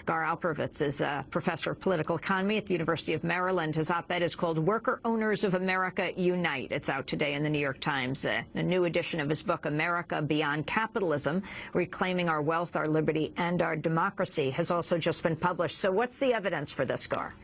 Gar Alperovitz is a professor of political economy at the University of Maryland. His op-ed is called Worker Owners of America Unite. It's out today in the New York Times. A new edition of his book, America Beyond Capitalism, Reclaiming Our Wealth, Our Liberty, and Our Democracy, has also just been published. So what's the evidence for this, Gar?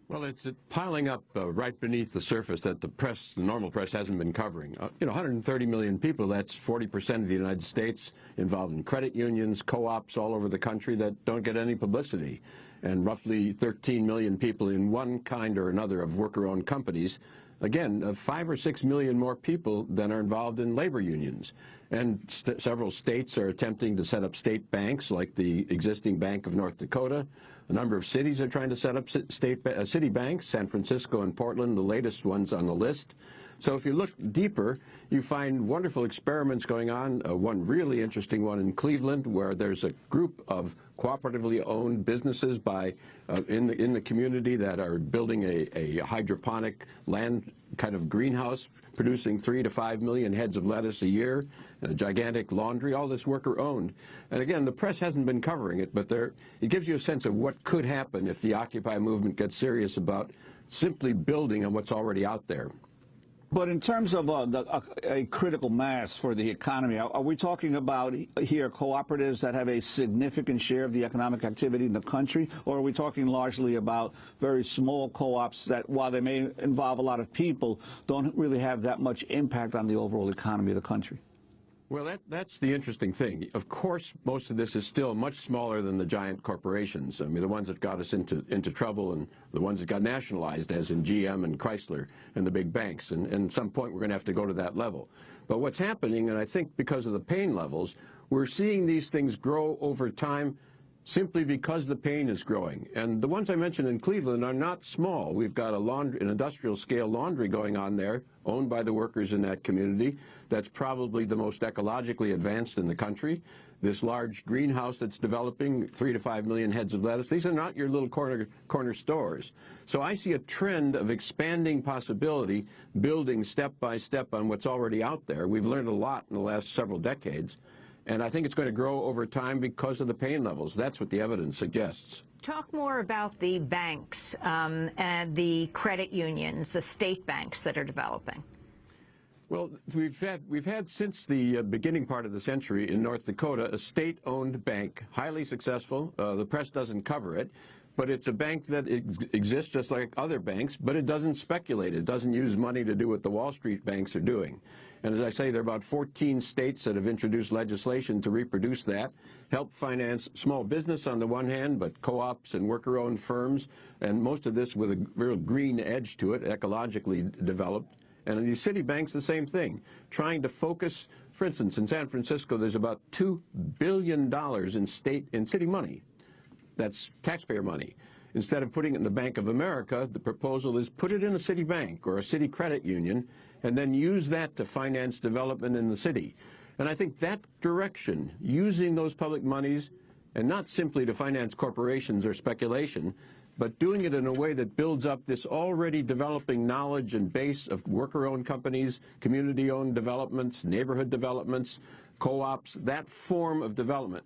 Well, it's piling up right beneath the surface that the normal press hasn't been covering. 130 million people, that's 40% of the United States, involved in credit unions, co-ops all over the country that don't get any publicity. And roughly 13 million people in one kind or another of worker-owned companies. Again, 5 or 6 million more people than are involved in labor unions. And several states are attempting to set up state banks, like the existing Bank of North Dakota. A number of cities are trying to set up city banks, San Francisco and Portland, the latest ones on the list. So if you look deeper, you find wonderful experiments going on. One really interesting one in Cleveland, where there's a group of cooperatively owned businesses in the community that are building a hydroponic land kind of greenhouse, producing 3 to 5 million heads of lettuce a year, a gigantic laundry, all this worker owned. And again, the press hasn't been covering it, but it gives you a sense of what could happen if the Occupy movement gets serious about simply building on what's already out there. But in terms of a critical mass for the economy, are we talking about here cooperatives that have a significant share of the economic activity in the country, or are we talking largely about very small co-ops that, while they may involve a lot of people, don't really have that much impact on the overall economy of the country? Well, that's the interesting thing. Of course, most of this is still much smaller than the giant corporations. I mean, the ones that got us into trouble and the ones that got nationalized, as in GM and Chrysler and the big banks. And at some point, we're going to have to go to that level. But what's happening, and I think because of the pain levels, we're seeing these things grow over time simply because the pain is growing. And the ones I mentioned in Cleveland are not small. We've got an industrial scale laundry going on there, owned by the workers in that community. That's probably the most ecologically advanced in the country. This large greenhouse that's developing, 3 to 5 million heads of lettuce. These are not your little corner stores. So I see a trend of expanding possibility, building step by step on what's already out there. We've learned a lot in the last several decades. And I think it's going to grow over time because of the pain levels. That's what the evidence suggests. Talk more about the banks and the credit unions, the state banks that are developing. Well, we've had since the beginning part of the century in North Dakota a state-owned bank, highly successful. The press doesn't cover it, but it's a bank that exists just like other banks, but it doesn't speculate. It doesn't use money to do what the Wall Street banks are doing. And as I say, there are about 14 states that have introduced legislation to reproduce that, help finance small business on the one hand, but co-ops and worker-owned firms, and most of this with a real green edge to it, ecologically developed. And in these city banks, the same thing, trying to focus. For instance, in San Francisco, there's about $2 billion in city money. That's taxpayer money. Instead of putting it in the Bank of America, the proposal is put it in a city bank or a city credit union, and then use that to finance development in the city. And I think that direction, using those public monies, and not simply to finance corporations or speculation, but doing it in a way that builds up this already developing knowledge and base of worker-owned companies, community-owned developments, neighborhood developments, co-ops, that form of development.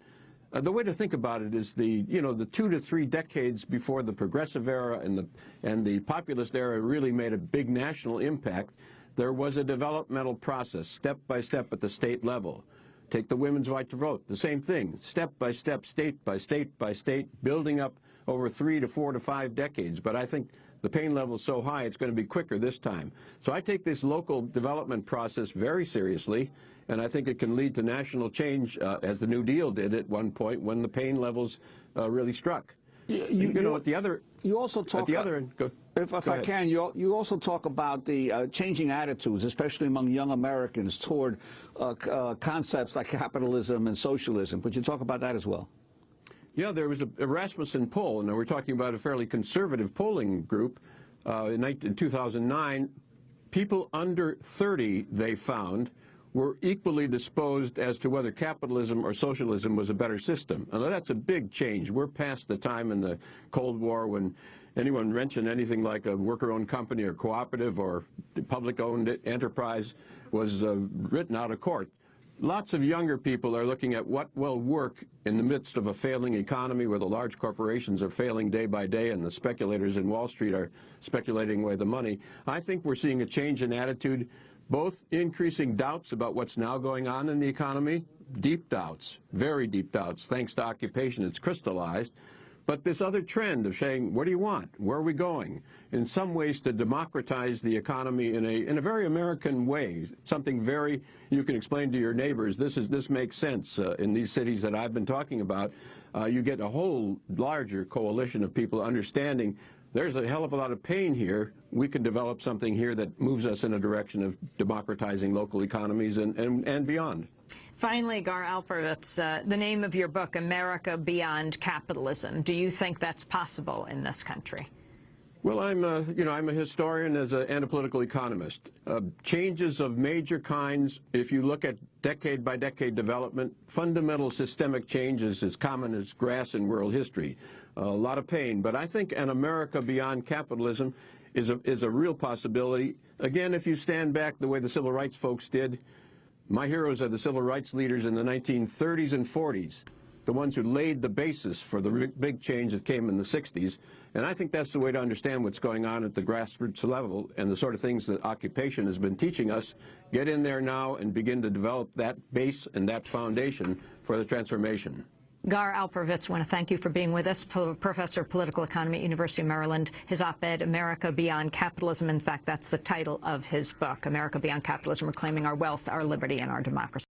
The way to think about it is the 2 to 3 decades before the progressive era and the populist era really made a big national impact. There was a developmental process, step by step at the state level. Take the women's right to vote, the same thing, step by step, state by state by state, building up over 3 to 4 to 5 decades. But I think the pain level is so high, it's going to be quicker this time. So I take this local development process very seriously, and I think it can lead to national change, as the New Deal did at one point when the pain levels really struck. You also talk. At the other end, if I can, you also talk about the changing attitudes, especially among young Americans, toward concepts like capitalism and socialism. Would you talk about that as well? Yeah, there was a Rasmussen poll, and we're talking about a fairly conservative polling group. In 2009, people under 30, they found, were equally disposed as to whether capitalism or socialism was a better system. And that's a big change. We're past the time in the Cold War when anyone mentioned anything like a worker-owned company or cooperative or public-owned enterprise was written out of court. lots of younger people are looking at what will work in the midst of a failing economy where the large corporations are failing day by day and the speculators in Wall Street are speculating away the money. I think we're seeing a change in attitude, both increasing doubts about what's now going on in the economy, deep doubts, very deep doubts. Thanks to occupation, it's crystallized. But this other trend of saying, what do you want? Where are we going? In some ways to democratize the economy in a very American way, something very, you can explain to your neighbors, this makes sense in these cities that I've been talking about. You get a whole larger coalition of people understanding there's a hell of a lot of pain here. We can develop something here that moves us in a direction of democratizing local economies and beyond. Finally, Gar Alperovitz, the name of your book, America Beyond Capitalism. Do you think that's possible in this country? Well, I'm a historian and a political economist. Changes of major kinds, if you look at decade-by-decade development, fundamental systemic changes as common as grass in world history. A lot of pain, but I think an America beyond capitalism is a real possibility. Again, if you stand back the way the civil rights folks did, my heroes are the civil rights leaders in the 1930s and 40s, the ones who laid the basis for the big change that came in the 60s. And I think that's the way to understand what's going on at the grassroots level and the sort of things that occupation has been teaching us. Get in there now and begin to develop that base and that foundation for the transformation. Gar Alperovitz, I want to thank you for being with us, Professor of Political Economy at University of Maryland. His op-ed, America Beyond Capitalism, in fact, that's the title of his book, America Beyond Capitalism, Reclaiming Our Wealth, Our Liberty, and Our Democracy.